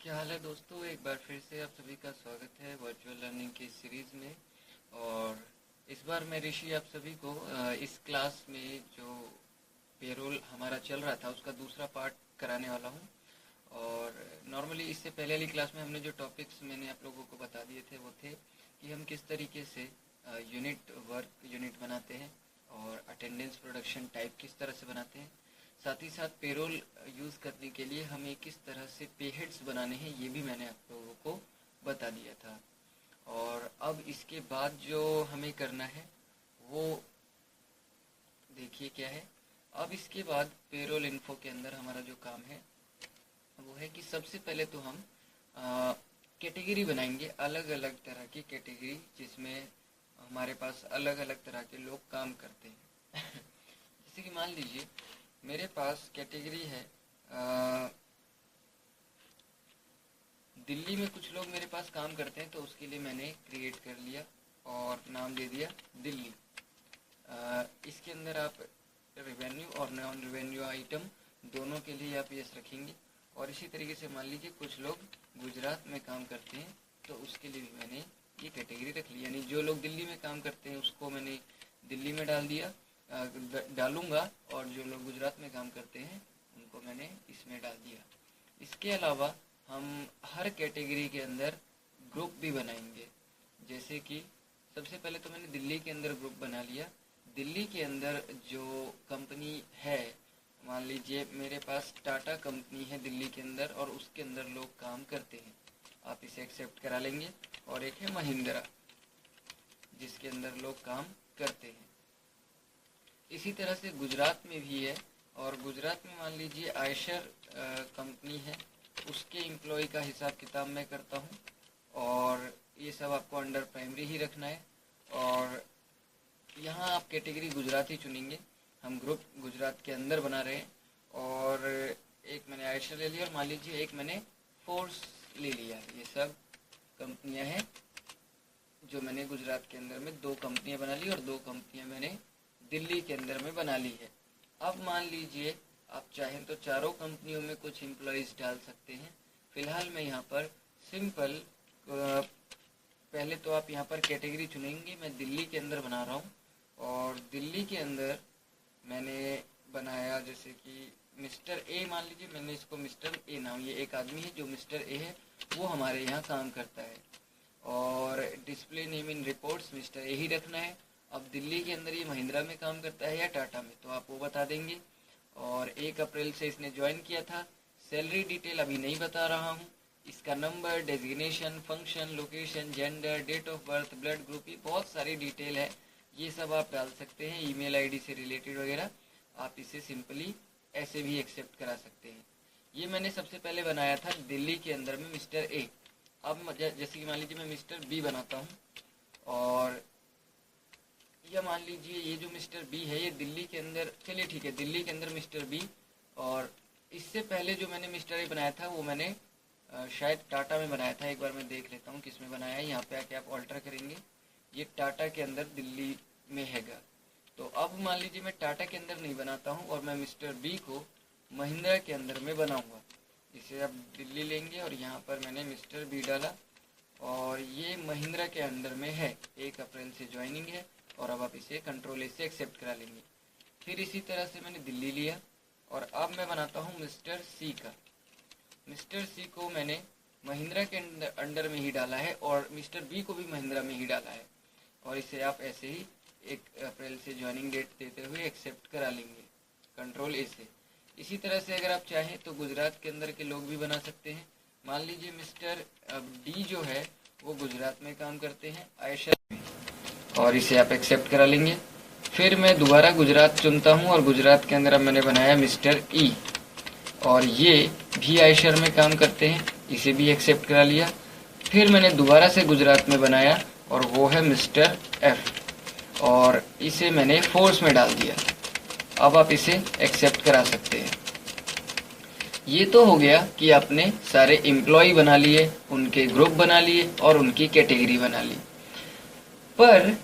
क्या हाल है दोस्तों। एक बार फिर से आप सभी का स्वागत है वर्चुअल लर्निंग की सीरीज़ में। और इस बार मैं ऋषि आप सभी को इस क्लास में जो पेरोल हमारा चल रहा था उसका दूसरा पार्ट कराने वाला हूँ। और नॉर्मली इससे पहले वाली क्लास में हमने जो टॉपिक्स मैंने आप लोगों को बता दिए थे वो थे कि हम किस तरीके से यूनिट बनाते हैं और अटेंडेंस प्रोडक्शन टाइप किस तरह से बनाते हैं। साथ ही साथ पेरोल यूज़ करने के लिए हमें किस तरह से पे हेड्स बनाने हैं ये भी मैंने आप लोगों को बता दिया था। और अब इसके बाद जो हमें करना है वो देखिए क्या है। अब इसके बाद पेरोल इन्फो के अंदर हमारा जो काम है वो है कि सबसे पहले तो हम कैटेगरी बनाएंगे, अलग अलग तरह की कैटेगरी जिसमें हमारे पास अलग अलग तरह के लोग काम करते हैं। जैसे कि मान लीजिए मेरे पास कैटेगरी है दिल्ली में कुछ लोग मेरे पास काम करते हैं, तो उसके लिए मैंने क्रिएट कर लिया और नाम दे दिया दिल्ली। इसके अंदर आप रेवेन्यू और नॉन रेवेन्यू आइटम दोनों के लिए आप यस रखेंगे। और इसी तरीके से मान लीजिए कुछ लोग गुजरात में काम करते हैं, तो उसके लिए भी मैंने ये कैटेगरी रख ली। यानी जो लोग दिल्ली में काम करते हैं उसको मैंने दिल्ली में डालूंगा, और जो लोग गुजरात में काम करते हैं उनको मैंने इसमें डाल दिया। इसके अलावा हम हर कैटेगरी के अंदर ग्रुप भी बनाएंगे। जैसे कि सबसे पहले तो मैंने दिल्ली के अंदर ग्रुप बना लिया। दिल्ली के अंदर जो कंपनी है, मान लीजिए मेरे पास टाटा कंपनी है दिल्ली के अंदर और उसके अंदर लोग काम करते हैं, आप इसे एक्सेप्ट करा लेंगे। और एक है महिंद्रा जिसके अंदर लोग काम करते हैं। इसी तरह से गुजरात में भी है, और गुजरात में मान लीजिए आयशर कंपनी है, उसके एम्प्लॉय का हिसाब किताब मैं करता हूँ। और ये सब आपको अंडर प्राइमरी ही रखना है। और यहाँ आप कैटेगरी गुजरात ही चुनेंगे। हम ग्रुप गुजरात के अंदर बना रहे हैं। और एक मैंने आयशर ले लिया और मान लीजिए एक मैंने फोर्स ले लिया। ये सब कंपनियाँ हैं जो मैंने गुजरात के अंदर में 2 कंपनियाँ बना ली और 2 कंपनियाँ मैंने दिल्ली के अंदर में बना ली है। अब मान लीजिए आप चाहें तो चारों कंपनियों में कुछ एम्प्लॉयज़ डाल सकते हैं। फ़िलहाल मैं यहाँ पर सिंपल पहले तो आप यहाँ पर कैटेगरी चुनेंगे। मैं दिल्ली के अंदर बना रहा हूँ और दिल्ली के अंदर मैंने बनाया जैसे कि मिस्टर ए, मान लीजिए मैंने इसको मिस्टर ए नाम, ये एक आदमी है जो मिस्टर ए है, वो हमारे यहाँ काम करता है। और display name in reports mister A ही रखना है। अब दिल्ली के अंदर ये महिंद्रा में काम करता है या टाटा में, तो आप वो बता देंगे। और 1 अप्रैल से इसने ज्वाइन किया था। सैलरी डिटेल अभी नहीं बता रहा हूँ। इसका number, designation, function, location, gender, date of birth, blood group, ये बहुत सारी डिटेल है, ये सब आप डाल सकते हैं। ईमेल आईडी से रिलेटेड वगैरह आप इसे सिंपली ऐसे भी एक्सेप्ट करा सकते हैं। ये मैंने सबसे पहले बनाया था दिल्ली के अंदर में मिस्टर ए। अब जैसे कि मान लीजिए मैं मिस्टर बी बनाता हूँ, और या मान लीजिए ये जो मिस्टर बी है ये दिल्ली के अंदर, चलिए ठीक है, दिल्ली के अंदर मिस्टर बी। और इससे पहले जो मैंने मिस्टर ए बनाया था वो मैंने शायद टाटा में बनाया था। एक बार मैं देख लेता हूँ किस में बनाया है। यहाँ पे आके आप ऑल्टर करेंगे, ये टाटा के अंदर दिल्ली में हैगा। तो अब मान लीजिए मैं टाटा के अंदर नहीं बनाता हूँ और मैं मिस्टर बी को महिंद्रा के अंदर में बनाऊँगा। इसे आप दिल्ली लेंगे और यहाँ पर मैंने मिस्टर बी डाला और ये महिंद्रा के अंदर में है, 1 अप्रैल से ज्वाइनिंग है। और अब आप इसे कंट्रोल ए से एक्सेप्ट करा लेंगे। फिर इसी तरह से मैंने दिल्ली लिया और अब मैं बनाता हूँ मिस्टर सी का। मिस्टर सी को मैंने महिंद्रा के अंडर में ही डाला है और मिस्टर बी को भी महिंद्रा में ही डाला है। और इसे आप ऐसे ही 1 अप्रैल से ज्वाइनिंग डेट देते हुए एक्सेप्ट करा लेंगे कंट्रोल ए से। इसी तरह से अगर आप चाहें तो गुजरात के अंदर के लोग भी बना सकते हैं। मान लीजिए मिस्टर डी जो है वो गुजरात में काम करते हैं आयशर में, और इसे आप एक्सेप्ट करा लेंगे। फिर मैं दोबारा गुजरात चुनता हूँ और गुजरात के अंदर अब मैंने बनाया मिस्टर ई, और ये भी आयशर में काम करते हैं, इसे भी एक्सेप्ट करा लिया। फिर मैंने दोबारा से गुजरात में बनाया और वो है मिस्टर एफ, और इसे मैंने फोर्स में डाल दिया। अब आप इसे एक्सेप्ट करा सकते हैं। ये तो हो गया कि आपने सारे एम्प्लॉय बना लिए, उनके ग्रुप बना लिए और उनकी कैटेगरी बना ली। पर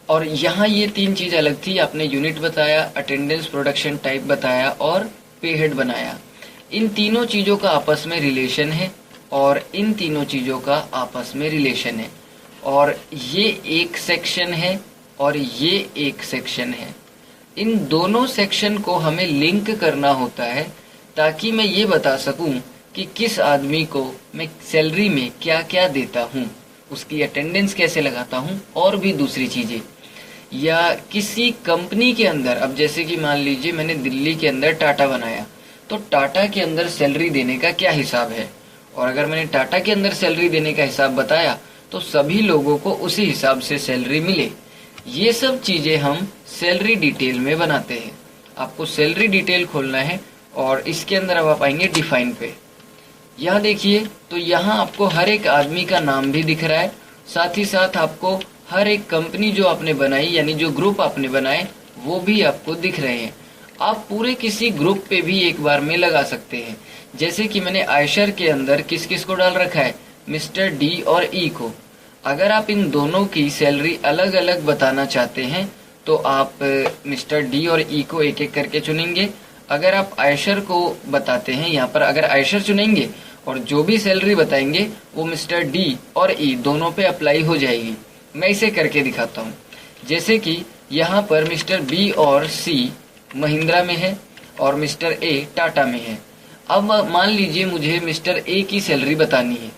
और यहाँ ये 3 चीज़ अलग थी। आपने यूनिट बताया, अटेंडेंस प्रोडक्शन टाइप बताया और पे हेड बनाया। इन तीनों चीज़ों का आपस में रिलेशन है और इन तीनों चीज़ों का आपस में रिलेशन है। और ये एक सेक्शन है और ये एक सेक्शन है। इन दोनों सेक्शन को हमें लिंक करना होता है ताकि मैं ये बता सकूं कि किस आदमी को मैं सैलरी में क्या क्या देता हूं, उसकी अटेंडेंस कैसे लगाता हूं, और भी दूसरी चीज़ें। या किसी कंपनी के अंदर, अब जैसे कि मान लीजिए मैंने दिल्ली के अंदर टाटा बनाया, तो टाटा के अंदर सैलरी देने का क्या हिसाब है, और अगर मैंने टाटा के अंदर सैलरी देने का हिसाब बताया तो सभी लोगों को उसी हिसाब से सैलरी मिले। ये सब चीज़ें हम सैलरी डिटेल में बनाते हैं। आपको सैलरी डिटेल खोलना है और इसके अंदर अब आप आएंगे डिफाइन पे। यहाँ देखिए, तो यहाँ आपको हर एक आदमी का नाम भी दिख रहा है, साथ ही साथ आपको हर एक कंपनी जो आपने बनाई यानी जो ग्रुप आपने बनाए वो भी आपको दिख रहे हैं। आप पूरे किसी ग्रुप पे भी एक बार में लगा सकते हैं। जैसे कि मैंने आयशर के अंदर किस किस को डाल रखा है, मिस्टर डी और ई को। अगर आप इन दोनों की सैलरी अलग अलग बताना चाहते हैं तो आप मिस्टर डी और ई को एक एक करके चुनेंगे। अगर आप आयशर को बताते हैं, यहाँ पर अगर आयशर चुनेंगे और जो भी सैलरी बताएंगे वो मिस्टर डी और ई दोनों पे अप्लाई हो जाएगी। मैं इसे करके दिखाता हूँ। जैसे कि यहाँ पर मिस्टर बी और सी महिंद्रा में है और मिस्टर ए टाटा में है। अब मान लीजिए मुझे मिस्टर ए की सैलरी बतानी है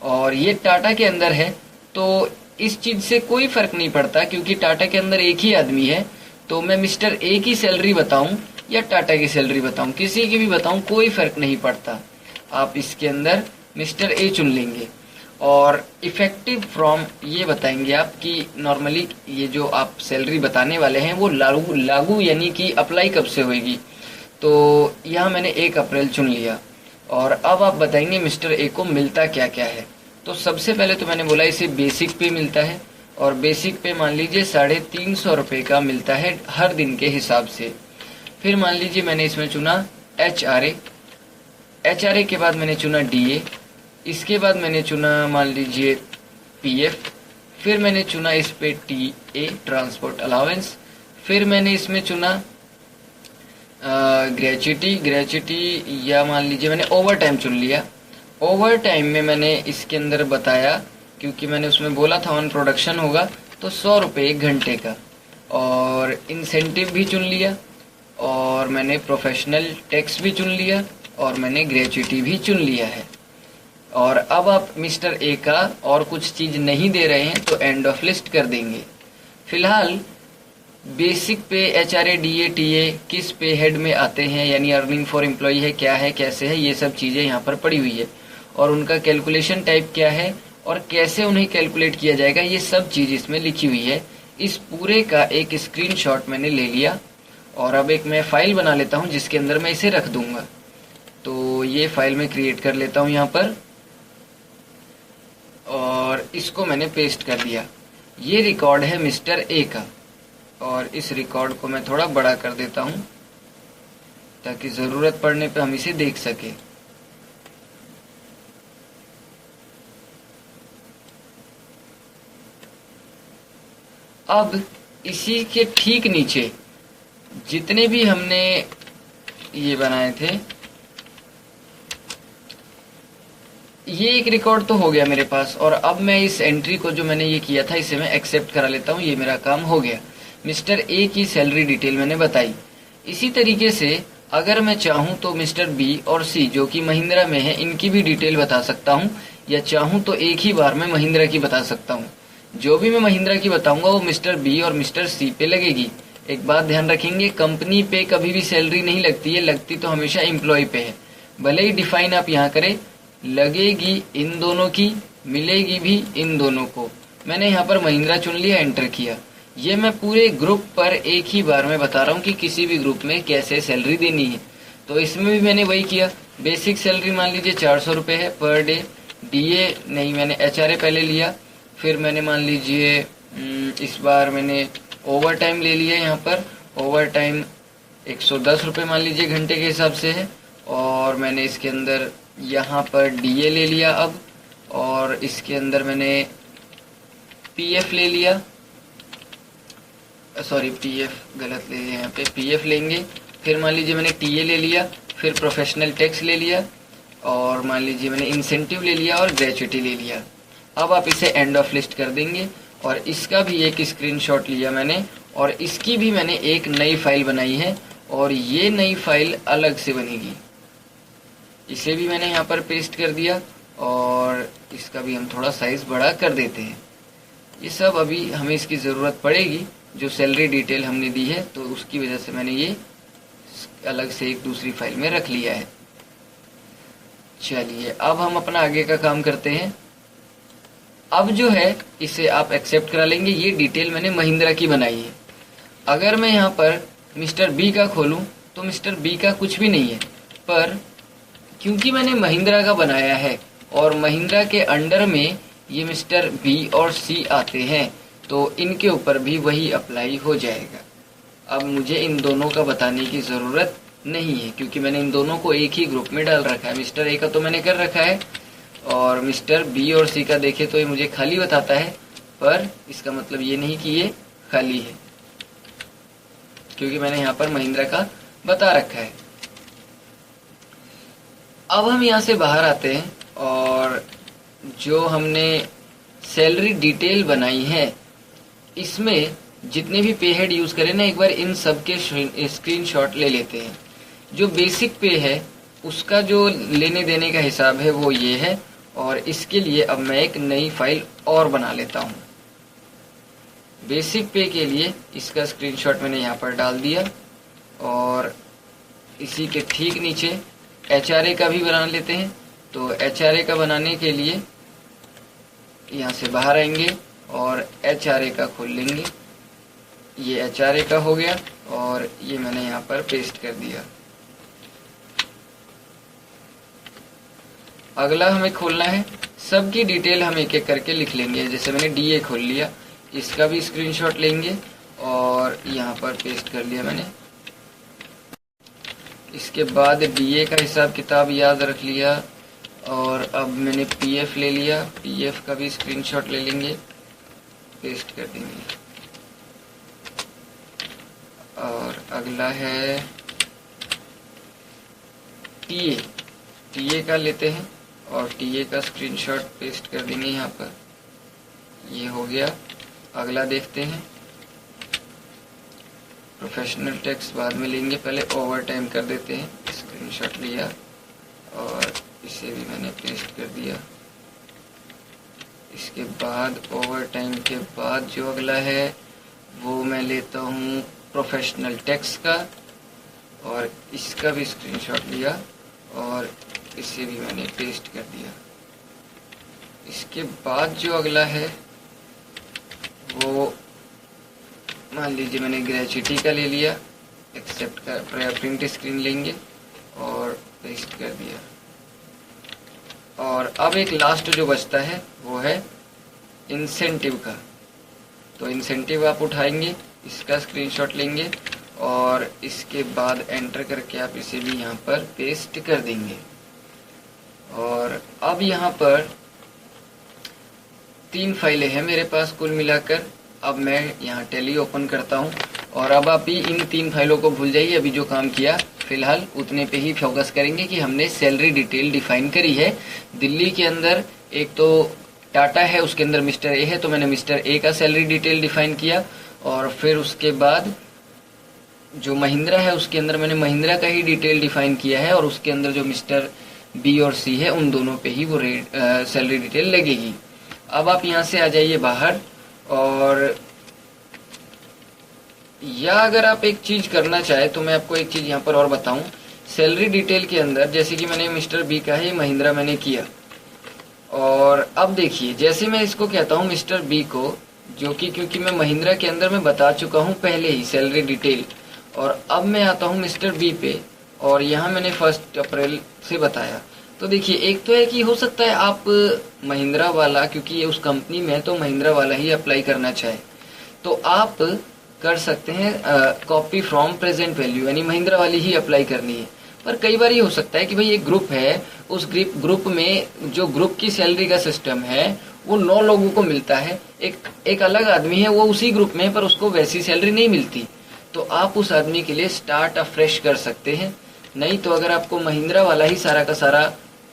और ये टाटा के अंदर है, तो इस चीज से कोई फर्क नहीं पड़ता क्योंकि टाटा के अंदर एक ही आदमी है। तो मैं मिस्टर ए की सैलरी बताऊं या टाटा की सैलरी बताऊं, किसी की भी बताऊं, कोई फर्क नहीं पड़ता। आप इसके अंदर मिस्टर ए चुन लेंगे और इफेक्टिव फ्रॉम ये बताएंगे आप कि नॉर्मली ये जो आप सैलरी बताने वाले हैं वो लागू यानी कि अप्लाई कब से होगी। तो यहाँ मैंने 1 अप्रैल चुन लिया और अब आप बताएंगे मिस्टर ए को मिलता क्या क्या है। तो सबसे पहले तो मैंने बोला इसे बेसिक पे मिलता है और बेसिक पे मान लीजिए 350 रुपये का मिलता है हर दिन के हिसाब से। फिर मान लीजिए मैंने इसमें चुना HRA, HRA के बाद मैंने चुना DA, इसके बाद मैंने चुना मान लीजिए PF, फिर मैंने चुना इस पे TA ट्रांसपोर्ट अलाउंस, फिर मैंने इसमें चुना ग्रेच्युटी या मान लीजिए मैंने ओवर टाइम चुन लिया। ओवर टाइम में मैंने इसके अंदर बताया क्योंकि मैंने उसमें बोला था ऑन प्रोडक्शन होगा तो 100 रुपये 1 घंटे का, और इंसेंटिव भी चुन लिया और मैंने प्रोफेशनल टैक्स भी चुन लिया और मैंने ग्रेच्युटी भी चुन लिया है। और अब आप मिस्टर ए का और कुछ चीज़ नहीं दे रहे हैं तो एंड ऑफ लिस्ट कर देंगे। फिलहाल बेसिक पे HRA DA TA किस पे हेड में आते हैं यानी अर्निंग फॉर एम्प्लॉय है, क्या है, कैसे है, ये सब चीज़ें यहाँ पर पड़ी हुई है और उनका कैलकुलेशन टाइप क्या है और कैसे उन्हें कैलकुलेट किया जाएगा, ये सब चीज़ इसमें लिखी हुई है। इस पूरे का एक स्क्रीनशॉट मैंने ले लिया और अब एक मैं फाइल बना लेता हूँ जिसके अंदर मैं इसे रख दूंगा। तो ये फाइल मैं क्रिएट कर लेता हूँ यहाँ पर और इसको मैंने पेस्ट कर दिया। ये रिकॉर्ड है मिस्टर ए का और इस रिकॉर्ड को मैं थोड़ा बड़ा कर देता हूँ ताकि ज़रूरत पड़ने पे हम इसे देख सके। अब इसी के ठीक नीचे जितने भी हमने ये बनाए थे, ये एक रिकॉर्ड तो हो गया मेरे पास और अब मैं इस एंट्री को जो मैंने ये किया था इसे मैं एक्सेप्ट करा लेता हूँ। ये मेरा काम हो गया। मिस्टर ए की सैलरी डिटेल मैंने बताई। इसी तरीके से अगर मैं चाहूँ तो मिस्टर बी और सी जो कि महिंद्रा में है इनकी भी डिटेल बता सकता हूँ, या चाहूँ तो एक ही बार में महिंद्रा की बता सकता हूँ। जो भी मैं महिंद्रा की बताऊंगा वो मिस्टर बी और मिस्टर सी पे लगेगी। एक बात ध्यान रखेंगे, कंपनी पे कभी भी सैलरी नहीं लगती है, लगती तो हमेशा एम्प्लॉय पे है। भले ही डिफाइन आप यहाँ करें, लगेगी इन दोनों की, मिलेगी भी इन दोनों को। मैंने यहाँ पर महिंद्रा चुन लिया, एंटर किया। ये मैं पूरे ग्रुप पर एक ही बार में बता रहा हूँ कि किसी भी ग्रुप में कैसे सैलरी देनी है। तो इसमें भी मैंने वही किया। बेसिक सैलरी मान लीजिए 400 रुपये है पर डे। DA नहीं, मैंने HRA पहले लिया, फिर मैंने मान लीजिए इस बार मैंने ओवर टाइम ले लिया। यहाँ पर ओवर टाइम 110 रुपये मान लीजिए घंटे के हिसाब से है, और मैंने इसके अंदर यहाँ पर DA ले लिया अब, और इसके अंदर मैंने PF ले लिया, सॉरी PF गलत ले लिया, यहाँ पे PF लेंगे। फिर मान लीजिए मैंने TA ले लिया, फिर प्रोफेशनल टैक्स ले लिया, और मान लीजिए मैंने इंसेंटिव ले लिया और ग्रेचुइटी ले लिया। अब आप इसे एंड ऑफ लिस्ट कर देंगे और इसका भी एक स्क्रीनशॉट लिया मैंने और इसकी भी मैंने एक नई फाइल बनाई है और ये नई फाइल अलग से बनेगी। इसे भी मैंने यहाँ पर पेस्ट कर दिया और इसका भी हम थोड़ा साइज बड़ा कर देते हैं। ये सब अभी हमें इसकी ज़रूरत पड़ेगी, जो सैलरी डिटेल हमने दी है तो उसकी वजह से मैंने ये अलग से एक दूसरी फाइल में रख लिया है। चलिए अब हम अपना आगे का काम करते हैं। अब जो है इसे आप एक्सेप्ट करा लेंगे। ये डिटेल मैंने महिंद्रा की बनाई है। अगर मैं यहाँ पर मिस्टर बी का खोलूँ तो मिस्टर बी का कुछ भी नहीं है, पर क्योंकि मैंने महिंद्रा का बनाया है और महिंद्रा के अंडर में ये मिस्टर बी और सी आते हैं तो इनके ऊपर भी वही अप्लाई हो जाएगा। अब मुझे इन दोनों का बताने की ज़रूरत नहीं है क्योंकि मैंने इन दोनों को एक ही ग्रुप में डाल रखा है। मिस्टर ए का तो मैंने कर रखा है और मिस्टर बी और सी का देखे तो ये मुझे खाली बताता है, पर इसका मतलब ये नहीं कि ये खाली है क्योंकि मैंने यहाँ पर महिंद्रा का बता रखा है। अब हम यहाँ से बाहर आते हैं और जो हमने सैलरी डिटेल बनाई है इसमें जितने भी पे हेड यूज़ करें ना, एक बार इन सब के स्क्रीनशॉट ले लेते हैं। जो बेसिक पे है उसका जो लेने देने का हिसाब है वो ये है और इसके लिए अब मैं एक नई फाइल और बना लेता हूँ। बेसिक पे के लिए इसका स्क्रीनशॉट मैंने यहाँ पर डाल दिया और इसी के ठीक नीचे HRA का भी बना लेते हैं। तो HRA का बनाने के लिए यहाँ से बाहर आएंगे और HRA का खोल लेंगे। ये HRA का हो गया और ये मैंने यहाँ पर पेस्ट कर दिया। अगला हमें खोलना है, सबकी डिटेल हम एक एक करके लिख लेंगे। जैसे मैंने DA खोल लिया, इसका भी स्क्रीनशॉट लेंगे और यहाँ पर पेस्ट कर लिया मैंने। इसके बाद DA का हिसाब किताब याद रख लिया और अब मैंने PF ले लिया, PF का भी स्क्रीनशॉट ले लेंगे, पेस्ट कर देंगे। और अगला है TA का लेते हैं और TA का स्क्रीनशॉट पेस्ट कर देंगे यहाँ पर। ये हो गया। अगला देखते हैं, प्रोफेशनल टैक्स बाद में लेंगे, पहले ओवर टाइम कर देते हैं। स्क्रीनशॉट लिया और इसे भी मैंने पेस्ट कर दिया। इसके बाद ओवर टाइम के बाद जो अगला है वो मैं लेता हूँ प्रोफेशनल टैक्स का और इसका भी स्क्रीनशॉट लिया और इसे भी मैंने पेस्ट कर दिया। इसके बाद जो अगला है वो मान लीजिए मैंने ग्रेचुइटी का ले लिया, एक्सेप्ट का प्रिंट स्क्रीन लेंगे और पेस्ट कर दिया। और अब एक लास्ट जो बचता है वो है इंसेंटिव का। तो इंसेंटिव आप उठाएंगे, इसका स्क्रीनशॉट लेंगे और इसके बाद एंटर करके आप इसे भी यहाँ पर पेस्ट कर देंगे। और अब यहाँ पर 3 फाइलें हैं मेरे पास कुल मिलाकर। अब मैं यहाँ टैली ओपन करता हूँ और अब आप ही इन 3 फाइलों को भूल जाइए। अभी जो काम किया फिलहाल उतने पे ही फोकस करेंगे कि हमने सैलरी डिटेल डिफाइन करी है। दिल्ली के अंदर एक तो टाटा है, उसके अंदर मिस्टर ए है, तो मैंने मिस्टर ए का सैलरी डिटेल डिफाइन किया और फिर उसके बाद जो महिंद्रा है उसके अंदर मैंने महिंद्रा का ही डिटेल डिफाइन किया है और उसके अंदर जो मिस्टर बी और सी है उन दोनों पे ही वो सैलरी डिटेल लगेगी। अब आप यहाँ से आ जाइए बाहर और या अगर आप एक चीज करना चाहे तो मैं आपको एक चीज यहाँ पर और बताऊं। सैलरी डिटेल के अंदर जैसे कि मैंने मिस्टर बी का ही महिंद्रा मैंने किया और अब देखिए जैसे मैं इसको कहता हूँ मिस्टर बी को, जो कि क्योंकि मैं महिंद्रा के अंदर मैं बता चुका हूँ पहले ही सैलरी डिटेल, और अब मैं आता हूँ मिस्टर बी पे और यहाँ मैंने 1 अप्रैल से बताया। तो देखिए एक तो है कि हो सकता है आप महिंद्रा वाला, क्योंकि ये उस कंपनी में है तो महिंद्रा वाला ही अप्लाई करना चाहे तो आप कर सकते हैं कॉपी फ्रॉम प्रेजेंट वैल्यू, यानी महिंद्रा वाली ही अप्लाई करनी है। पर कई बार ये हो सकता है कि भाई एक ग्रुप है, उस ग्रुप में जो ग्रुप की सैलरी का सिस्टम है वो 9 लोगों को मिलता है, एक अलग आदमी है वो उसी ग्रुप में पर उसको वैसी सैलरी नहीं मिलती, तो आप उस आदमी के लिए स्टार्ट अफ्रेश कर सकते हैं। नहीं तो अगर आपको महिंद्रा वाला ही सारा का सारा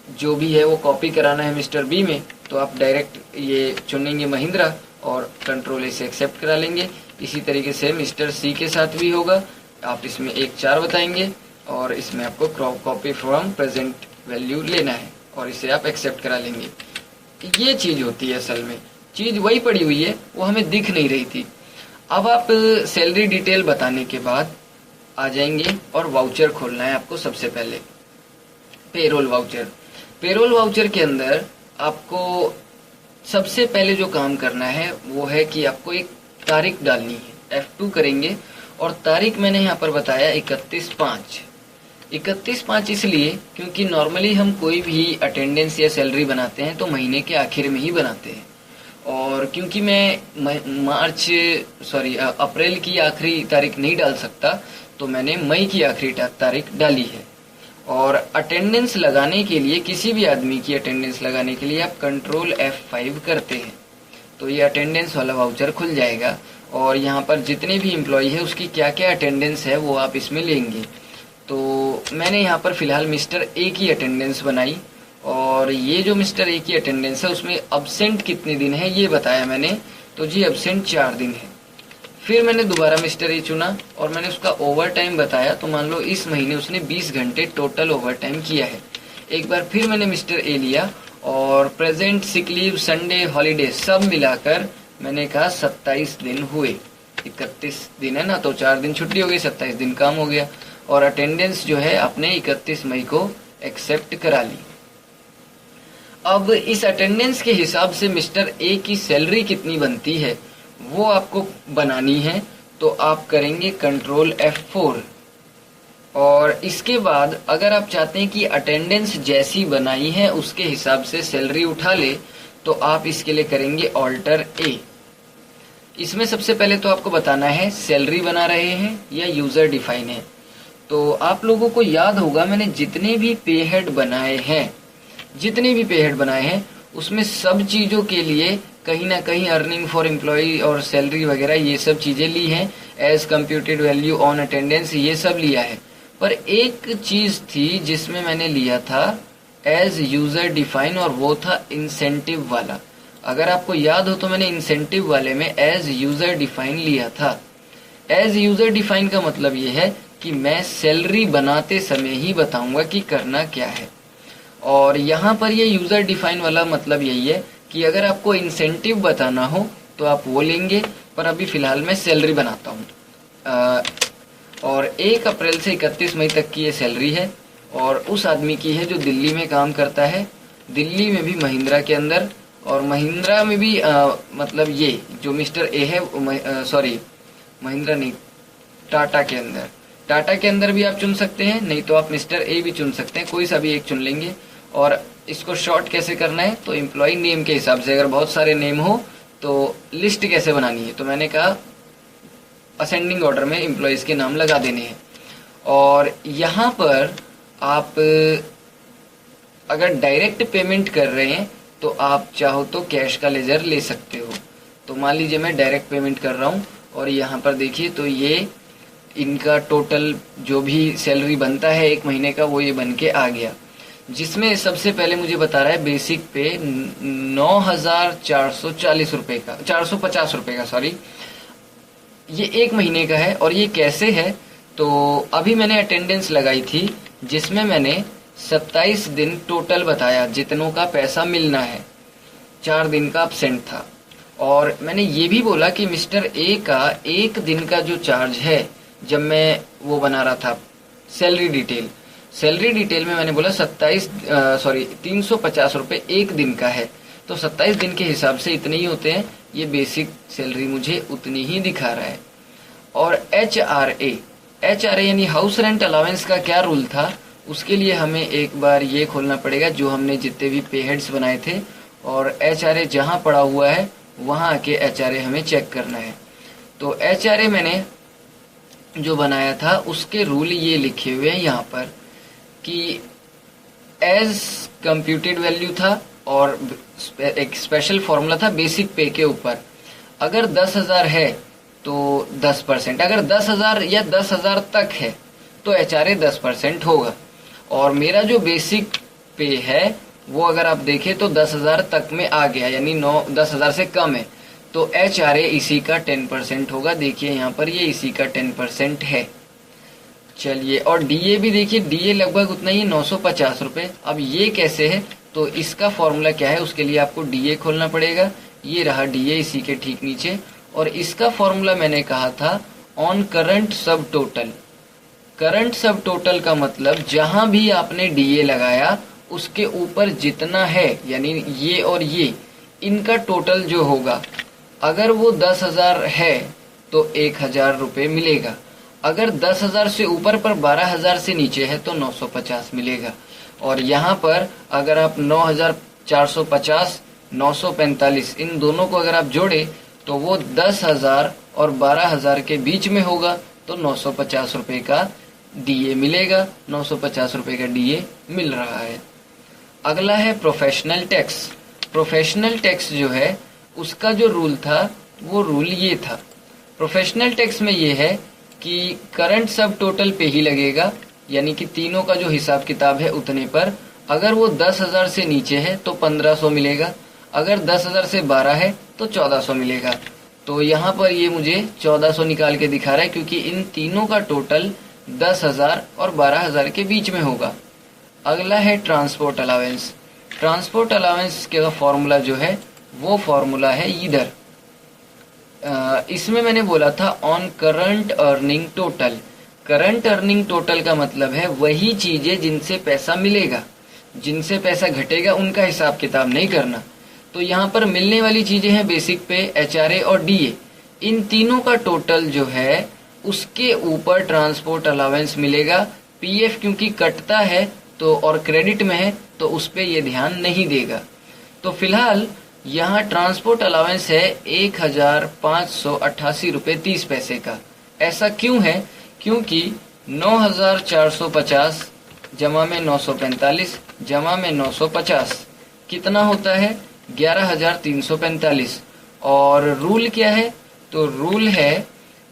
जो भी है वो कॉपी कराना है मिस्टर बी में, तो आप डायरेक्ट ये चुनेंगे महिंद्रा और कंट्रोल ए से एक्सेप्ट करा लेंगे। इसी तरीके से मिस्टर सी के साथ भी होगा, आप इसमें 1-4 बताएंगे और इसमें आपको कॉपी फ्रॉम प्रेजेंट वैल्यू लेना है और इसे आप एक्सेप्ट करा लेंगे। ये चीज़ होती है, असल में चीज़ वही पड़ी हुई है, वो हमें दिख नहीं रही थी। अब आप सैलरी डिटेल बताने के बाद आ जाएंगे और वाउचर खोलना है आपको। सबसे पहले पेरोल वाउचर, पेरोल वाउचर के अंदर आपको सबसे पहले जो काम करना है वो है कि आपको एक तारीख डालनी है। F2 करेंगे और तारीख मैंने यहाँ पर बताया 31/5। 31/5 इसलिए क्योंकि नॉर्मली हम कोई भी अटेंडेंस या सैलरी बनाते हैं तो महीने के आखिर में ही बनाते हैं, और क्योंकि मैं अप्रैल की आखिरी तारीख नहीं डाल सकता तो मैंने मई की आखिरी तारीख डाली है। और अटेंडेंस लगाने के लिए, किसी भी आदमी की अटेंडेंस लगाने के लिए आप कंट्रोल F5 करते हैं तो ये अटेंडेंस वाला वाउचर खुल जाएगा और यहाँ पर जितने भी एम्प्लॉय है उसकी क्या क्या अटेंडेंस है वो आप इसमें लेंगे। तो मैंने यहाँ पर फिलहाल मिस्टर ए की अटेंडेंस बनाई और ये जो मिस्टर ए की अटेंडेंस है उसमें अब्सेंट कितने दिन है ये बताया मैंने, तो जी अब्सेंट 4 दिन है। फिर मैंने दोबारा मिस्टर ए चुना और मैंने उसका ओवर टाइम बताया, तो मान लो इस महीने उसने 20 घंटे टोटल ओवर टाइम किया है। एक बार फिर मैंने मिस्टर ए लिया और present, sick leave, Sunday, holiday सब मिलाकर मैंने कहा 27 दिन हुए। 31 दिन है ना, तो 4 दिन छुट्टी हो गई, 27 दिन काम हो गया और अटेंडेंस जो है आपने 31 मई को एक्सेप्ट करा ली। अब इस अटेंडेंस के हिसाब से मिस्टर ए की सैलरी कितनी बनती है वो आपको बनानी है, तो आप करेंगे कंट्रोल F4 और इसके बाद अगर आप चाहते हैं कि अटेंडेंस जैसी बनाई है उसके हिसाब से सैलरी उठा ले तो आप इसके लिए करेंगे ऑल्टर ए। इसमें सबसे पहले तो आपको बताना है सैलरी बना रहे हैं या यूजर डिफाइन है। तो आप लोगों को याद होगा मैंने जितने भी पे हेड बनाए हैं उसमें सब चीज़ों के लिए कहीं ना कहीं अर्निंग फॉर एम्प्लॉय और सैलरी वगैरह ये सब चीज़ें ली हैं, as computed value on attendance ये सब लिया है। पर एक चीज़ थी जिसमें मैंने लिया था एज यूजर डिफाइन और वो था इंसेंटिव वाला। अगर आपको याद हो तो मैंने इंसेंटिव वाले में एज यूजर डिफाइन लिया था। एज यूजर डिफाइन का मतलब ये है कि मैं सैलरी बनाते समय ही बताऊंगा कि करना क्या है, और यहाँ पर ये यूजर डिफाइन वाला मतलब यही है कि अगर आपको इंसेंटिव बताना हो तो आप वो लेंगे, पर अभी फिलहाल मैं सैलरी बनाता हूँ। और 1 अप्रैल से 31 मई तक की ये सैलरी है और उस आदमी की है जो दिल्ली में काम करता है, दिल्ली में भी महिंद्रा के अंदर, और महिंद्रा में भी मतलब ये जो मिस्टर ए है महिंद्रा नहीं, टाटा के अंदर, टाटा के अंदर भी आप चुन सकते हैं, नहीं तो आप मिस्टर ए भी चुन सकते हैं, कोई सा भी एक चुन लेंगे। और इसको शॉर्ट कैसे करना है तो एम्प्लॉय नेम के हिसाब से, अगर बहुत सारे नेम हो तो लिस्ट कैसे बनानी है, तो मैंने कहा असेंडिंग ऑर्डर में एम्प्लॉयज के नाम लगा देने हैं। और यहाँ पर आप अगर डायरेक्ट पेमेंट कर रहे हैं तो आप चाहो तो कैश का लेजर ले सकते हो। तो मान लीजिए मैं डायरेक्ट पेमेंट कर रहा हूँ और यहाँ पर देखिए तो ये इनका टोटल जो भी सैलरी बनता है 1 महीने का वो ये बन के आ गया, जिसमें सबसे पहले मुझे बता रहा है बेसिक पे 9,440 रुपये का, 450 रुपये का सॉरी, ये 1 महीने का है। और ये कैसे है तो अभी मैंने अटेंडेंस लगाई थी जिसमें मैंने 27 दिन टोटल बताया जितनों का पैसा मिलना है, 4 दिन का अब्सेंट था। और मैंने ये भी बोला कि मिस्टर ए का 1 दिन का जो चार्ज है, जब मैं वो बना रहा था सैलरी डिटेल में मैंने बोला 350 रुपये 1 दिन का है, तो 27 दिन के हिसाब से इतने ही होते हैं, ये बेसिक सैलरी मुझे उतनी ही दिखा रहा है। और HRA यानी हाउस रेंट अलाउंस का क्या रूल था, उसके लिए हमें एक बार ये खोलना पड़ेगा जो हमने जितने भी पे हेड्स बनाए थे, और HRA जहाँ पड़ा हुआ है वहाँ आके HRA हमें चेक करना है। तो HRA मैंने जो बनाया था उसके रूल ये लिखे हुए हैं यहाँ पर कि एज कंप्यूटेड वैल्यू था और एक स्पेशल फॉर्मूला था बेसिक पे के ऊपर। अगर 10,000 है तो 10%, अगर 10,000 या 10,000 तक है तो HRA 10% होगा। और मेरा जो बेसिक पे है वो अगर आप देखें तो 10,000 तक में आ गया, यानी 10,000 से कम है, तो HRA इसी का 10% होगा। देखिए यहाँ पर ये इसी का 10% है। चलिए, और DA भी देखिए, DA लगभग उतना ही 950 रुपये। अब ये कैसे है, तो इसका फॉर्मूला क्या है, उसके लिए आपको DA खोलना पड़ेगा। ये रहा DA इसी के ठीक नीचे, और इसका फॉर्मूला मैंने कहा था ऑन करंट सब टोटल। करंट सब टोटल का मतलब जहां भी आपने DA लगाया उसके ऊपर जितना है, यानी ये और ये, इनका टोटल जो होगा, अगर वो 10,000 है तो 1,000 रुपये मिलेगा। अगर 10,000 से ऊपर पर 12,000 से नीचे है तो 950 मिलेगा। और यहाँ पर अगर आप 9,450, 945 इन दोनों को अगर आप जोड़े तो वो 10,000 और 12,000 के बीच में होगा, तो 950 रुपये का DA मिलेगा। 950 रुपये का DA मिल रहा है। अगला है प्रोफेशनल टैक्स। प्रोफेशनल टैक्स जो है उसका जो रूल था वो रूल ये था। प्रोफेशनल टैक्स में ये है कि करंट सब टोटल पे ही लगेगा, यानी कि तीनों का जो हिसाब किताब है उतने पर। अगर वो 10,000 से नीचे है तो 1,500 मिलेगा, अगर 10,000 से 12 है तो 1,400 मिलेगा। तो यहाँ पर ये मुझे 1,400 निकाल के दिखा रहा है, क्योंकि इन तीनों का टोटल 10,000 और 12,000 के बीच में होगा। अगला है ट्रांसपोर्ट अलावेंस। ट्रांसपोर्ट अलावेंस का फॉर्मूला जो है वो फॉर्मूला है इधर। इसमें मैंने बोला था on current earning total. Current earning total का मतलब है वही चीजें जिनसे पैसा मिलेगा, जिनसे पैसा घटेगा उनका हिसाब किताब नहीं करना। तो यहाँ पर मिलने वाली चीजें हैं बेसिक पे, HRA और DA। इन तीनों का टोटल जो है उसके ऊपर ट्रांसपोर्ट अलावेंस मिलेगा। PF क्योंकि कटता है तो और क्रेडिट में है तो उस पर ये ध्यान नहीं देगा। तो फिलहाल यहाँ ट्रांसपोर्ट अलावेंस है 1,588 रुपये 30 पैसे का। ऐसा क्यों है, क्योंकि 9,450 जमा में 945 जमा में 950 कितना होता है, 11,345। और रूल क्या है, तो रूल है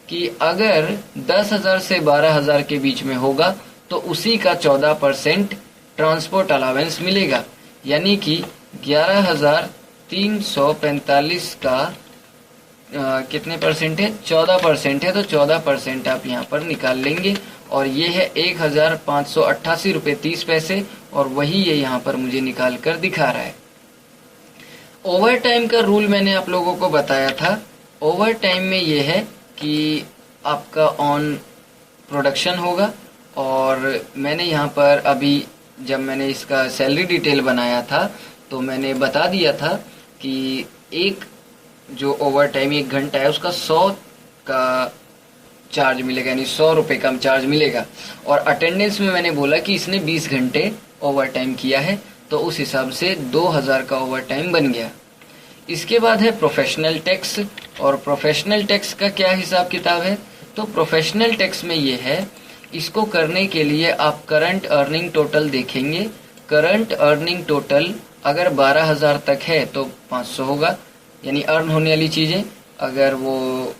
कि अगर 10,000 से 12,000 के बीच में होगा तो उसी का 14% ट्रांसपोर्ट अलावेंस मिलेगा। यानी कि 11,345 का कितने परसेंट है, 14% है। तो 14% आप यहाँ पर निकाल लेंगे, और ये है 1,588 रुपये 30 पैसे, और वही ये यहाँ पर मुझे निकाल कर दिखा रहा है। ओवर टाइम का रूल मैंने आप लोगों को बताया था। ओवर टाइम में ये है कि आपका ऑन प्रोडक्शन होगा, और मैंने यहाँ पर अभी जब मैंने इसका सैलरी डिटेल बनाया था तो मैंने बता दिया था कि एक जो ओवर टाइम 1 घंटा है उसका 100 का चार्ज मिलेगा, यानी 100 रुपये का चार्ज मिलेगा। और अटेंडेंस में मैंने बोला कि इसने 20 घंटे ओवर टाइम किया है, तो उस हिसाब से 2,000 का ओवर टाइम बन गया। इसके बाद है प्रोफेशनल टैक्स। और प्रोफेशनल टैक्स का क्या हिसाब किताब है, तो प्रोफेशनल टैक्स में ये है, इसको करने के लिए आप करंट अर्निंग टोटल देखेंगे। करंट अर्निंग टोटल अगर 12,000 तक है तो 500 होगा, यानी अर्न होने वाली चीज़ें। अगर वो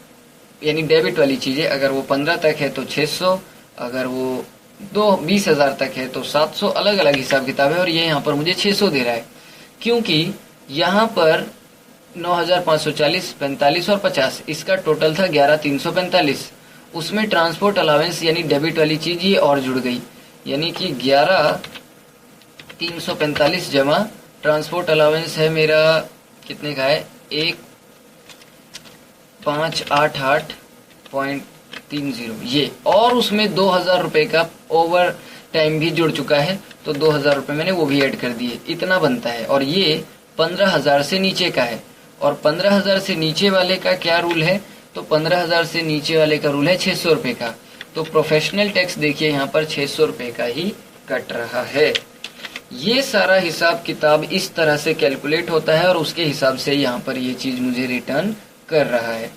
यानी डेबिट वाली चीज़ें अगर वो 15 तक है तो 600, अगर वो 20,000 तक है तो 700। अलग अलग हिसाब किताब है, और ये यहाँ पर मुझे 600 दे रहा है, क्योंकि यहाँ पर 9,540, 45 और 50 इसका टोटल था 11,345। उसमें ट्रांसपोर्ट अलावेंस यानी डेबिट वाली चीज ये और जुड़ गई, यानी कि 11,345 जमा ट्रांसपोर्ट अलावेंस है मेरा कितने का है, 1,588.30 ये, और उसमें 2,000 रुपये का ओवर टाइम भी जुड़ चुका है, तो 2,000 रुपये मैंने वो भी ऐड कर दिए, इतना बनता है। और ये 15,000 से नीचे का है, और 15,000 से नीचे वाले का क्या रूल है, तो 15,000 से नीचे वाले का रूल है 600 रुपये का। तो प्रोफेशनल टैक्स देखिए यहाँ पर 600 रुपये का ही कट रहा है। ये सारा हिसाब किताब इस तरह से कैलकुलेट होता है, और उसके हिसाब से यहाँ पर ये चीज़ मुझे रिटर्न कर रहा है।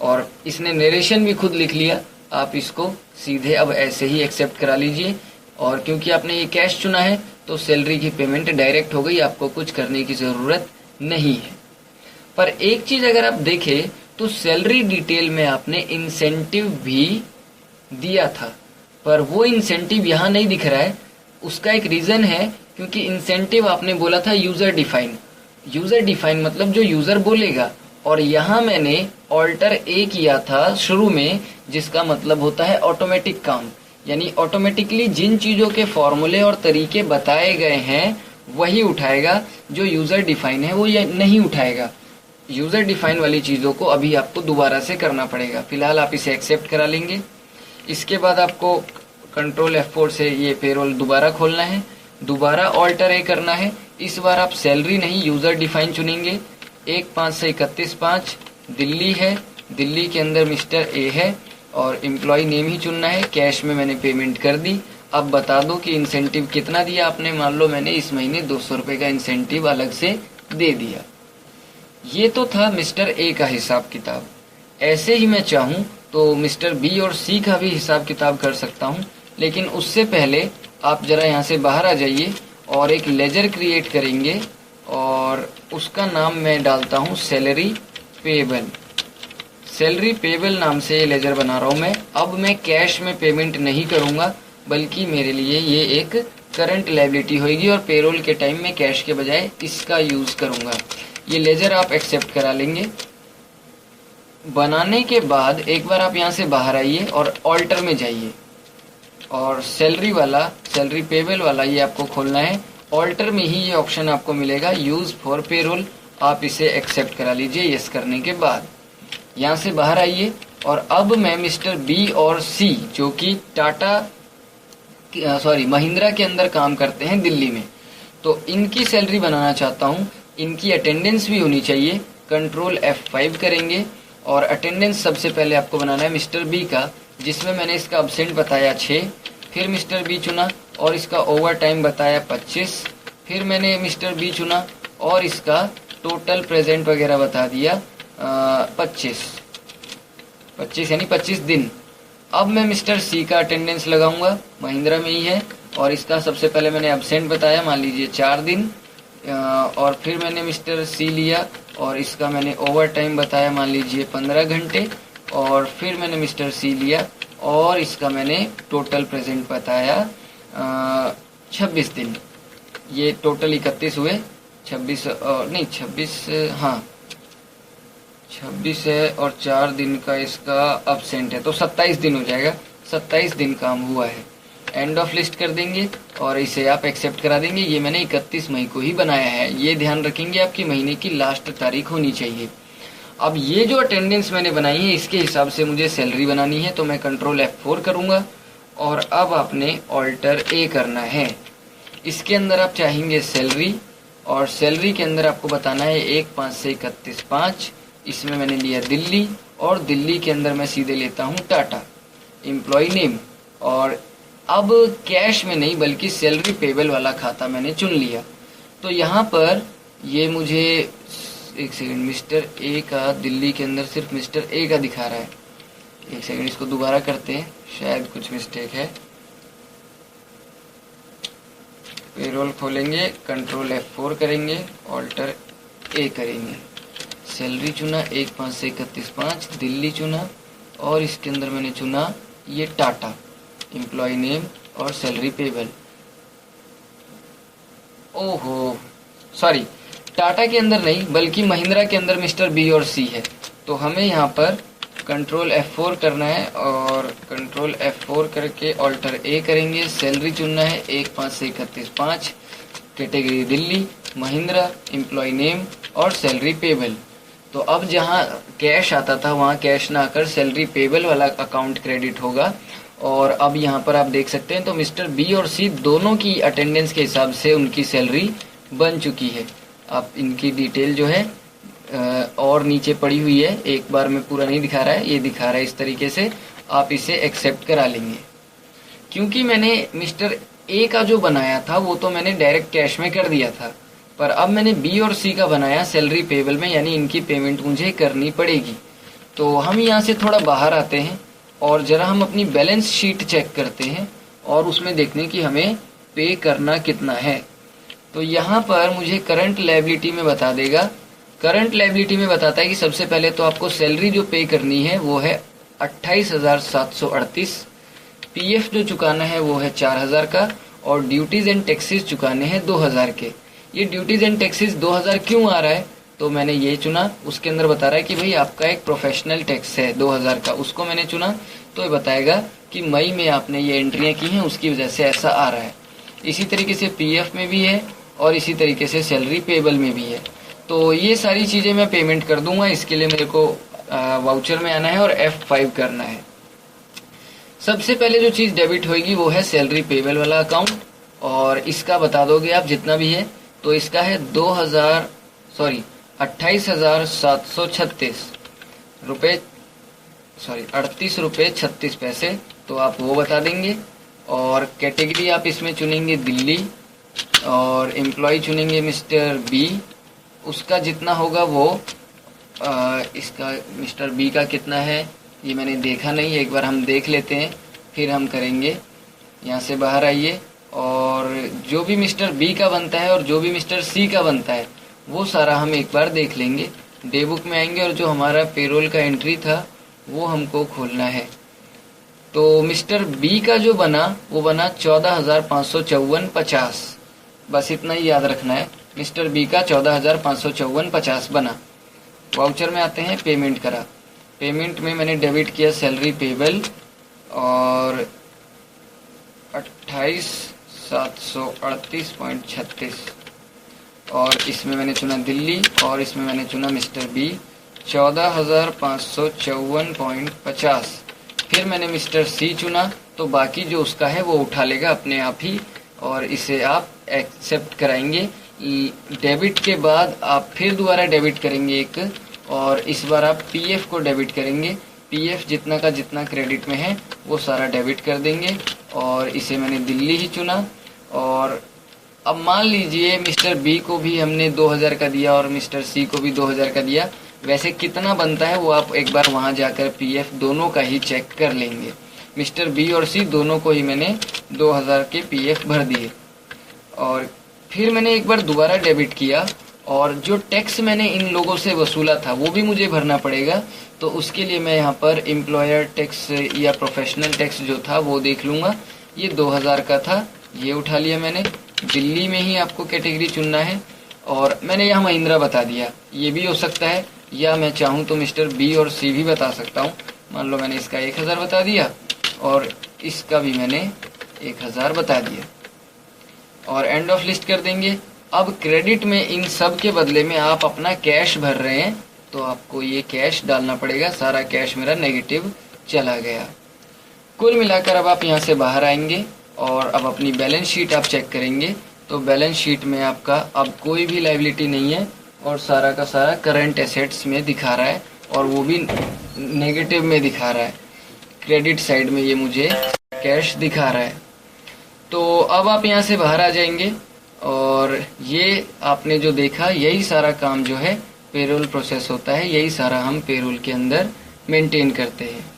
और इसने नरेशन भी खुद लिख लिया, आप इसको सीधे अब ऐसे ही एक्सेप्ट करा लीजिए। और क्योंकि आपने ये कैश चुना है तो सैलरी की पेमेंट डायरेक्ट हो गई, आपको कुछ करने की ज़रूरत नहीं है। पर एक चीज़ अगर आप देखें तो सैलरी डिटेल में आपने इंसेंटिव भी दिया था, पर वो इंसेंटिव यहाँ नहीं दिख रहा है। उसका एक रीज़न है क्योंकि इंसेंटिव आपने बोला था यूजर डिफाइन। यूजर डिफाइन मतलब जो यूजर बोलेगा, और यहाँ मैंने ऑल्टर ए किया था शुरू में, जिसका मतलब होता है ऑटोमेटिक काम, यानी ऑटोमेटिकली जिन चीजों के फॉर्मूले और तरीके बताए गए हैं वही उठाएगा, जो यूजर डिफाइन है वो ये नहीं उठाएगा। यूजर डिफाइन वाली चीजों को अभी आपको दोबारा से करना पड़ेगा। फिलहाल आप इसे एक्सेप्ट करा लेंगे। इसके बाद आपको कंट्रोल F4 से ये पेरोल दोबारा खोलना है, दोबारा ऑल्टर ए करना है। इस बार आप सैलरी नहीं यूजर डिफाइन चुनेंगे। 1/5 से 31/5 दिल्ली है, दिल्ली के अंदर मिस्टर ए है और एम्प्लॉय नेम ही चुनना है। कैश में मैंने पेमेंट कर दी। अब बता दो कि इंसेंटिव कितना दिया आपने। मान लो मैंने इस महीने 200 रुपए का इंसेंटिव अलग से दे दिया। ये तो था मिस्टर ए का हिसाब किताब। ऐसे ही मैं चाहूँ तो मिस्टर बी और सी का भी हिसाब किताब कर सकता हूँ, लेकिन उससे पहले आप जरा यहाँ से बाहर आ जाइए और एक लेजर क्रिएट करेंगे और उसका नाम मैं डालता हूँ सैलरी पेबल। सैलरी पेबल नाम से ये लेजर बना रहा हूँ मैं। अब मैं कैश में पेमेंट नहीं करूँगा, बल्कि मेरे लिए ये एक करंट लायबिलिटी होगी और पेरोल के टाइम में कैश के बजाय इसका यूज़ करूँगा। ये लेजर आप एक्सेप्ट करा लेंगे। बनाने के बाद एक बार आप यहाँ से बाहर आइए और ऑल्टर में जाइए और सैलरी वाला, सैलरी पेबल वाला ये आपको खोलना है। ऑल्टर में ही ये ऑप्शन आपको मिलेगा यूज फॉर पेरोल। आप इसे एक्सेप्ट करा लीजिए। यस करने के बाद यहाँ से बाहर आइए और अब मैं मिस्टर बी और सी, जो कि महिंद्रा के अंदर काम करते हैं दिल्ली में, तो इनकी सैलरी बनाना चाहता हूँ। इनकी अटेंडेंस भी होनी चाहिए। कंट्रोल F5 करेंगे और अटेंडेंस सबसे पहले आपको बनाना है मिस्टर बी का, जिसमें मैंने इसका अब्सेंट बताया 6, फिर मिस्टर बी चुना और इसका ओवर टाइम बताया 25, फिर मैंने मिस्टर बी चुना और इसका टोटल प्रेजेंट वगैरह बता दिया 25 यानी 25 दिन। अब मैं मिस्टर सी का अटेंडेंस लगाऊंगा, महिंद्रा में ही है, और इसका सबसे पहले मैंने अब्सेंट बताया, मान लीजिए 4 दिन, और फिर मैंने मिस्टर सी लिया और इसका मैंने ओवर टाइम बताया, मान लीजिए 15 घंटे, और फिर मैंने मिस्टर सी लिया और इसका मैंने टोटल प्रेजेंट बताया 26 दिन। ये टोटल 31 हुए, 26 है और 4 दिन का इसका अब्सेंट है, तो 27 दिन हो जाएगा। 27 दिन काम हुआ है। एंड ऑफ लिस्ट कर देंगे और इसे आप एक्सेप्ट करा देंगे। ये मैंने 31 मई को ही बनाया है। ये ध्यान रखेंगे आपकी महीने की लास्ट तारीख होनी चाहिए। अब ये जो अटेंडेंस मैंने बनाई है इसके हिसाब से मुझे सैलरी बनानी है, तो मैं कंट्रोल F4 करूंगा और अब आपने ऑल्टर ए करना है। इसके अंदर आप चाहेंगे सैलरी, और सैलरी के अंदर आपको बताना है 1/5 से 31/5। इसमें मैंने लिया दिल्ली, और दिल्ली के अंदर मैं सीधे लेता हूँ टाटा। एम्प्लॉय नेम, और अब कैश में नहीं बल्कि सैलरी पेबल वाला खाता मैंने चुन लिया। तो यहाँ पर ये मुझे एक सेकंड, मिस्टर ए का दिल्ली के अंदर सिर्फ मिस्टर ए का दिखा रहा है। एक सेकंड, इसको दोबारा करते हैं, शायद कुछ मिस्टेक है। पेरोल खोलेंगे, कंट्रोल F4 करेंगे, ऑल्टर ए करेंगे। सैलरी चुना 1/5 से 31/5, दिल्ली चुना, और इसके अंदर मैंने चुना ये टाटा, एम्प्लॉय नेम और सैलरी पेबल। ओहो सॉरी, टाटा के अंदर नहीं बल्कि महिंद्रा के अंदर मिस्टर बी और सी है। तो हमें यहाँ पर कंट्रोल F4 करना है और कंट्रोल F4 करके ऑल्टर ए करेंगे। सैलरी चुनना है 1/5 से 31/5, category Delhi, Mahindra, employ name और सैलरी पेबल। तो अब जहाँ कैश आता था वहाँ कैश ना आकर सैलरी पेबल वाला अकाउंट क्रेडिट होगा। और अब यहाँ पर आप देख सकते हैं, तो मिस्टर बी और सी दोनों की अटेंडेंस के हिसाब से उनकी सैलरी बन चुकी है। आप इनकी डिटेल जो है और नीचे पड़ी हुई है, एक बार में पूरा नहीं दिखा रहा है, ये दिखा रहा है इस तरीके से। आप इसे एक्सेप्ट करा लेंगे। क्योंकि मैंने मिस्टर ए का जो बनाया था वो तो मैंने डायरेक्ट कैश में कर दिया था, पर अब मैंने बी और सी का बनाया सैलरी पेबल में, यानी इनकी पेमेंट मुझे करनी पड़ेगी। तो हम यहाँ से थोड़ा बाहर आते हैं और जरा हम अपनी बैलेंस शीट चेक करते हैं और उसमें देखने की हमें पे करना कितना है। तो यहाँ पर मुझे करंट लायबिलिटी में बता देगा। करंट लायबिलिटी में बताता है कि सबसे पहले तो आपको सैलरी जो पे करनी है वो है 28,738। पीएफ जो चुकाना है वो है 4,000 का, और ड्यूटीज एंड टैक्सेस चुकाने हैं 2000 के। ये ड्यूटीज एंड टैक्सेस 2000 क्यों आ रहा है, तो मैंने ये चुना। उसके अंदर बता रहा है कि भाई आपका एक प्रोफेशनल टैक्स है 2000 का, उसको मैंने चुना तो ये बताएगा कि मई में आपने ये एंट्रियां की हैं, उसकी वजह से ऐसा आ रहा है। इसी तरीके से पीएफ में भी है और इसी तरीके से सैलरी पेबल में भी है। तो ये सारी चीज़ें मैं पेमेंट कर दूंगा। इसके लिए मेरे को वाउचर में आना है और F5 करना है। सबसे पहले जो चीज़ डेबिट होगी वो है सैलरी पेबल वाला अकाउंट, और इसका बता दोगे आप जितना भी है। तो इसका है 28,736 रुपये, 38 रुपये 36 पैसे। तो आप वो बता देंगे। और कैटेगरी आप इसमें चुनेंगे दिल्ली, और एम्प्लॉय चुनेंगे मिस्टर बी। उसका जितना होगा वो इसका मिस्टर बी का कितना है ये मैंने देखा नहीं, एक बार हम देख लेते हैं फिर हम करेंगे। यहाँ से बाहर आइए, और जो भी मिस्टर बी का बनता है और जो भी मिस्टर सी का बनता है वो सारा हम एक बार देख लेंगे। डे बुक में आएंगे और जो हमारा पेरोल का एंट्री था वो हमको खोलना है। तो मिस्टर बी का जो बना वो बना 14,554.50, बस इतना ही याद रखना है। मिस्टर बी का 14,554.50 बना। वाउचर में आते हैं, पेमेंट करा। पेमेंट में मैंने डेबिट किया सैलरी पेबल और 28,738.36, और इसमें मैंने चुना दिल्ली, और इसमें मैंने चुना मिस्टर बी 14,554.50। फिर मैंने मिस्टर सी चुना, तो बाकी जो उसका है वो उठा लेगा अपने आप ही, और इसे आप एक्सेप्ट कराएंगे। डेबिट के बाद आप फिर दोबारा डेबिट करेंगे एक, और इस बार आप पीएफ को डेबिट करेंगे। पीएफ जितना का जितना क्रेडिट में है वो सारा डेबिट कर देंगे, और इसे मैंने दिल्ली ही चुना। और अब मान लीजिए मिस्टर बी को भी हमने 2000 का दिया और मिस्टर सी को भी 2000 का दिया, वैसे कितना बनता है वो आप एक बार वहां जाकर पीएफ दोनों का ही चेक कर लेंगे। मिस्टर बी और सी दोनों को ही मैंने 2000 के पीएफ भर दिए, और फिर मैंने एक बार दोबारा डेबिट किया, और जो टैक्स मैंने इन लोगों से वसूला था वो भी मुझे भरना पड़ेगा। तो उसके लिए मैं यहाँ पर एम्प्लॉयर टैक्स या प्रोफेशनल टैक्स जो था वो देख लूँगा। ये 2000 का था, ये उठा लिया मैंने। दिल्ली में ही आपको कैटेगरी चुनना है, और मैंने यहाँ महिंद्रा बता दिया। ये भी हो सकता है, या मैं चाहूँ तो मिस्टर बी और सी भी बता सकता हूँ। मान लो मैंने इसका 1000 बता दिया और इसका भी मैंने 1000 बता दिया, और एंड ऑफ लिस्ट कर देंगे। अब क्रेडिट में इन सब के बदले में आप अपना कैश भर रहे हैं, तो आपको ये कैश डालना पड़ेगा। सारा कैश मेरा नेगेटिव चला गया। कुल मिलाकर अब आप यहाँ से बाहर आएंगे और अब अपनी बैलेंस शीट आप चेक करेंगे। तो बैलेंस शीट में आपका अब कोई भी लायबिलिटी नहीं है, और सारा का सारा करंट एसेट्स में दिखा रहा है, और वो भी नेगेटिव में दिखा रहा है। क्रेडिट साइड में ये मुझे कैश दिखा रहा है। तो अब आप यहाँ से बाहर आ जाएंगे, और ये आपने जो देखा यही सारा काम जो है पेरोल प्रोसेस होता है, यही सारा हम पेरोल के अंदर मेंटेन करते हैं।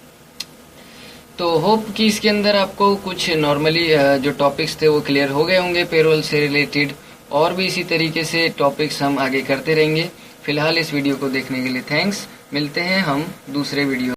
तो होप कि इसके अंदर आपको कुछ नॉर्मली जो टॉपिक्स थे वो क्लियर हो गए होंगे पेरोल से रिलेटेड, और भी इसी तरीके से टॉपिक्स हम आगे करते रहेंगे। फिलहाल इस वीडियो को देखने के लिए थैंक्स। मिलते हैं हम दूसरे वीडियो